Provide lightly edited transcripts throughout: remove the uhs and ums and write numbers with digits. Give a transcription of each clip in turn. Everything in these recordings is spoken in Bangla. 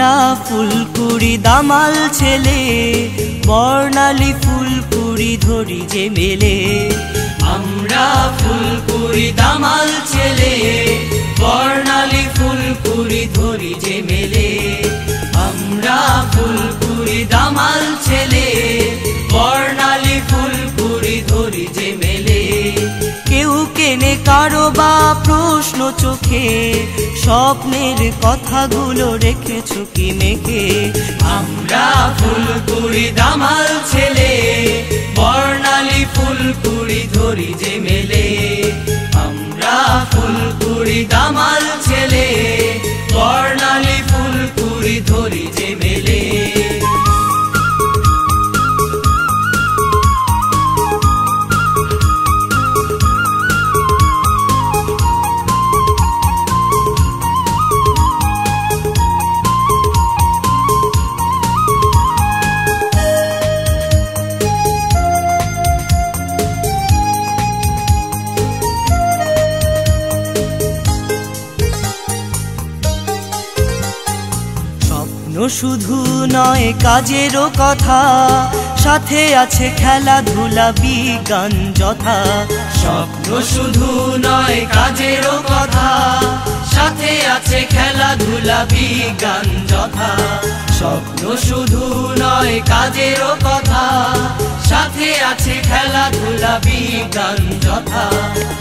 আমরা ফুলকুড়ি দামাল ছেলে, বর্ণালী ফুলকুড়ি ধরি যে মেলে। আমরা ফুলকুড়ি দামাল ছেলে, বর্ণালী ফুলকুড়ি ধরি যে মেলে। আমরা ফুলকুড়ি দামাল ছেলে, বর্ণালী ফুলকুড়ি ধরি যে মেলে। কেউ কেনে কারো বা প্রশ্ন চোখে, স্বপ্নের কথাগুলো রেখেছো কি মেখে। আমরা ফুলকুড়ি দামাল ছেলে, বর্ণালী ফুলকুড়ি ধরি যে মেলে। আমরা ফুলকুড়ি দামাল ছেলে, বর্ণালী ফুলকুড়ি ধরি যে মেলে। শুধু নয় কাজেরও কথা, সাথে আছে খেলাধুলা বিজ্ঞান যথা। স্বপ্ন শুধু নয় কাজেরও কথা, সাথে আছে খেলাধুলা বিজ্ঞান যথা। স্বপ্ন শুধু নয় কাজেরও কথা, সাথে আছে খেলাধুলা বিজ্ঞান যথা।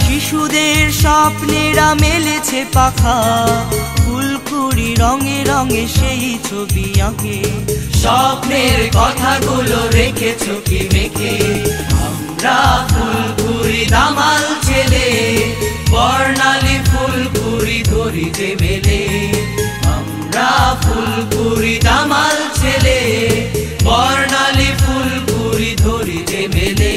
শিশুদের স্বপ্নেরা মেলেছে পাখা, ফুলকুড়ি রঙে রঙে সেই ছবি আঁকে। স্বপ্নের কথাগুলো রেখেছো কি মেখে। আমরা ফুলকুড়ি দামাল ছেলে, বর্ণালী ফুলকুড়ি ধরি যে মেলে। আমরা ফুলকুড়ি দামাল ছেলে, বর্ণালী ফুলকুড়ি ধরি যে মেলে।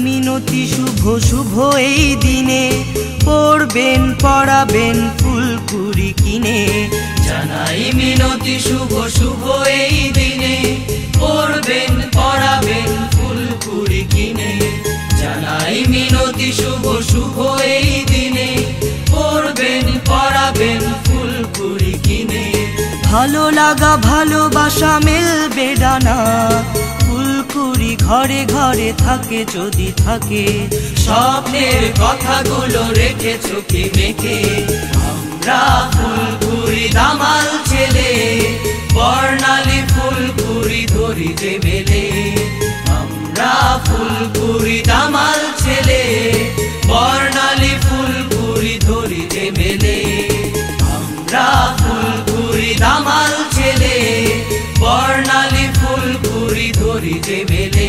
মিনতি শুভ শুভ এই দিনে, পড়বেন পড়াবেন ফুলকুড়ি কিনে। জানাই মিনতি শুভ শুভ এই দিনে, পড়বেন পড়াবেন ফুলকুড়ি কিনে। জানাই মিনতি শুভ শুভ এই দিনে, পড়বেন পড়াবেন ফুলকুড়ি কিনে। ভালো লাগা ভালোবাসা মেলবে ডানা, ফুলকুড়ি ঘরে ঘরে থাকে যদি থাকে। স্বপ্নের কথাগুলো রেখেছো কি মেখে। আমরা ফুলকুড়ি দামাল ছেলে, বর্ণালী ফুলকুড়ি ধরি যে মেলে। আমরা ফুলকুড়ি দামাল ছেলে, বর্ণালী ফুলকুড়ি ধরি যে মেলে। আমরা ফুলকুড়ি দামাল ছেলে, বর্ণালী ফুলকুড়ি ধরি যে মেলে।